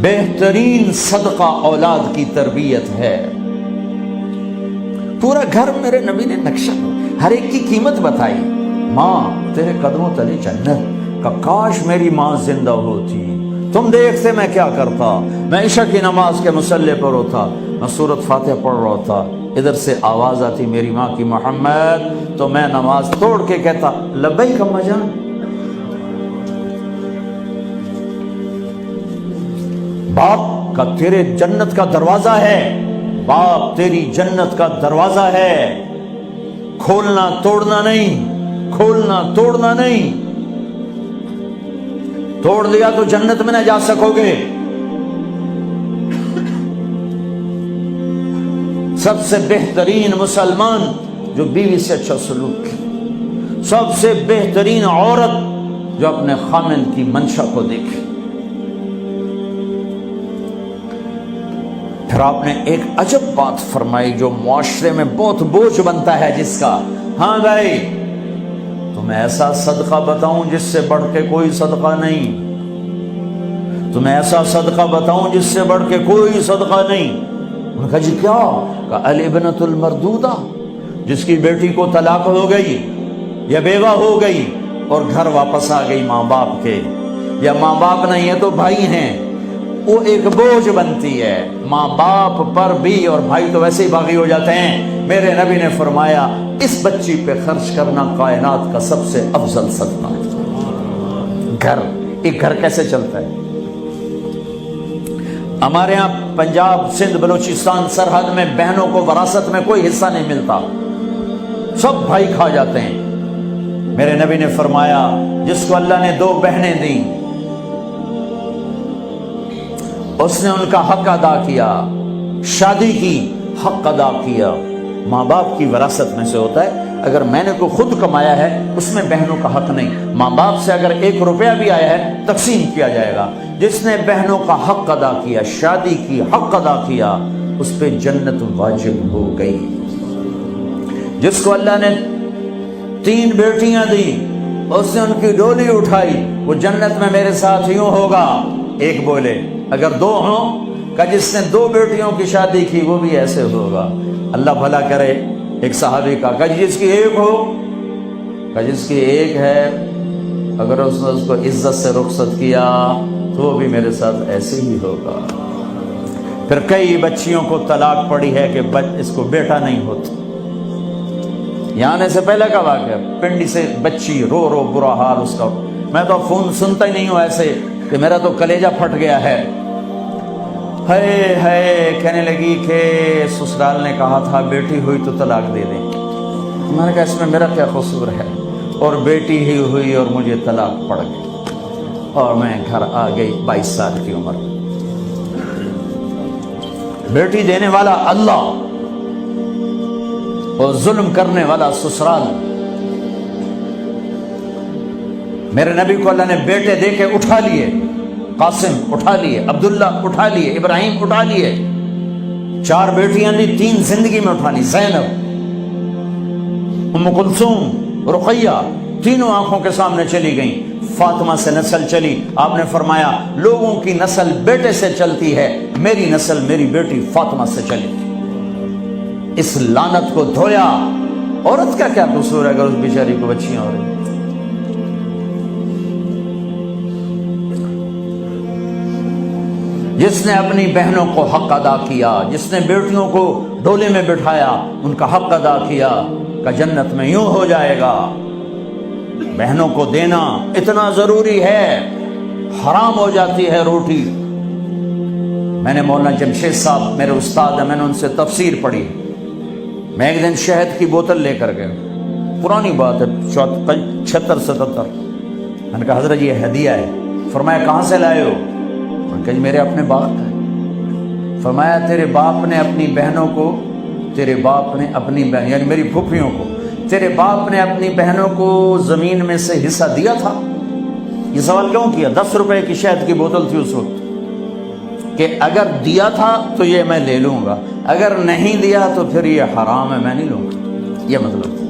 بہترین صدقہ اولاد کی تربیت ہے۔ پورا گھر میرے نبی نے نقشہ، ہر ایک کی قیمت بتائی۔ ماں تیرے قدموں تلے جنت، کاش میری ماں زندہ ہوتی، تم دیکھتے میں کیا کرتا، میں عشاء کی نماز کے مصلی پر ہوتا، میں سورۃ فاتحہ پڑھ رہا ہوتا، ادھر سے آواز آتی میری ماں کی محمد، تو میں نماز توڑ کے کہتا لبیک اماں جان۔ باپ کا تیرے جنت کا دروازہ ہے، باپ تیری جنت کا دروازہ ہے، کھولنا توڑنا نہیں، کھولنا توڑنا نہیں، توڑ دیا تو جنت میں نہ جا سکو گے۔ سب سے بہترین مسلمان جو بیوی سے اچھا سلوک کی، سب سے بہترین عورت جو اپنے خامند کی منشا کو دیکھے۔ پھر آپ نے ایک عجب بات فرمائی جو معاشرے میں بہت بوجھ بنتا ہے جس کا، ہاں بھائی تمہیں ایسا صدقہ بتاؤں جس سے بڑھ کے کوئی صدقہ نہیں، تمہیں ایسا صدقہ بتاؤں جس سے بڑھ کے کوئی صدقہ نہیں۔ انہوں نے کہا جی کیا؟ کہا الابنۃ المردودہ، جس کی بیٹی کو طلاق ہو گئی یا بیوہ ہو گئی اور گھر واپس آ گئی ماں باپ کے، یا ماں باپ نہیں ہے تو بھائی ہیں، وہ ایک بوجھ بنتی ہے ماں باپ پر بھی، اور بھائی تو ویسے ہی باغی ہو جاتے ہیں۔ میرے نبی نے فرمایا اس بچی پہ خرچ کرنا کائنات کا سب سے افضل صدقہ ہے۔ گھر، ایک گھر کیسے چلتا ہے؟ ہمارے ہاں پنجاب سندھ بلوچستان سرحد میں بہنوں کو وراثت میں کوئی حصہ نہیں ملتا، سب بھائی کھا جاتے ہیں۔ میرے نبی نے فرمایا جس کو اللہ نے 2 بہنیں دیں اس نے ان کا حق ادا کیا، شادی کی حق ادا کیا۔ ماں باپ کی وراثت میں سے ہوتا ہے، اگر میں نے کوئی خود کمایا ہے اس میں بہنوں کا حق نہیں، ماں باپ سے اگر 1 روپیہ بھی آیا ہے تقسیم کیا جائے گا۔ جس نے بہنوں کا حق ادا کیا، شادی کی حق ادا کیا، اس پہ جنت واجب ہو گئی۔ جس کو اللہ نے 3 بیٹیاں دی، اس نے ان کی ڈولی اٹھائی، وہ جنت میں میرے ساتھ یوں ہوگا۔ ایک بولے اگر 2 ہوں، کہ جس نے 2 بیٹیوں کی شادی کی وہ بھی ایسے ہوگا۔ اللہ بھلا کرے۔ ایک صحابی کا کہ جس کی 1 ہو، کہ جس کی 1 ہے، اگر اس نے اس کو عزت سے رخصت کیا تو وہ بھی میرے ساتھ ایسے ہی ہوگا۔ پھر کئی بچیوں کو طلاق پڑی ہے کہ اس کو بیٹا نہیں ہوتا۔ یہاں آنے سے پہلے کا واقعہ، پنڈی سے بچی رو رو برا حال اس کا، میں تو فون سنتا ہی نہیں ہوں ایسے کہ میرا تو کلیجہ پھٹ گیا ہے۔ ہے کہنے لگی کہ سسرال نے کہا تھا بیٹی ہوئی تو طلاق دے دیں۔ میں نے کہا اس میں میرا کیا قصور ہے، اور بیٹی ہی ہوئی اور مجھے طلاق پڑ گئی، اور میں گھر آ گئی 22 سال کی عمر۔ بیٹی دینے والا اللہ اور ظلم کرنے والا سسرال۔ میرے نبی کو اللہ نے بیٹے دے کے اٹھا لیے، قاسم اٹھا لیے، عبداللہ اٹھا لیے، ابراہیم اٹھا لیے، 4 بیٹیاں دی، 3 زندگی میں اٹھا لی، زینب، ام کلثوم، رقیہ، تینوں آنکھوں کے سامنے چلی گئیں۔ فاطمہ سے نسل چلی، آپ نے فرمایا لوگوں کی نسل بیٹے سے چلتی ہے، میری نسل میری بیٹی فاطمہ سے چلی۔ اس لعنت کو دھویا۔ عورت کا کیا قصور ہے اگر اس بیچاری کو بچیاں ہو رہی؟ جس نے اپنی بہنوں کو حق ادا کیا، جس نے بیٹیوں کو ڈولے میں بٹھایا، ان کا حق ادا کیا، کہ جنت میں یوں ہو جائے گا۔ بہنوں کو دینا اتنا ضروری ہے، حرام ہو جاتی ہے روٹی۔ میں نے مولانا جمشید صاحب میرے استاد ہیں، میں نے ان سے تفسیر پڑھی۔ میں ایک دن شہد کی بوتل لے کر گیا، پرانی بات ہے 76-77۔ میں نے کہا حضرت یہ ہدیہ ہے۔ فرمایا کہاں سے لائے ہو؟ میں نے کہا میرے اپنے باپ کا ہے۔ فرمایا تیرے باپ نے اپنی بہنوں کو، تیرے باپ نے اپنی بہن یعنی میری پھوپھیوں کو، تیرے باپ نے اپنی بہنوں کو زمین میں سے حصہ دیا تھا؟ یہ سوال کیوں کیا؟ 10 روپے کی شہد کی بوتل تھی اس وقت، کہ اگر دیا تھا تو یہ میں لے لوں گا، اگر نہیں دیا تو پھر یہ حرام ہے، میں نہیں لوں گا، یہ مطلب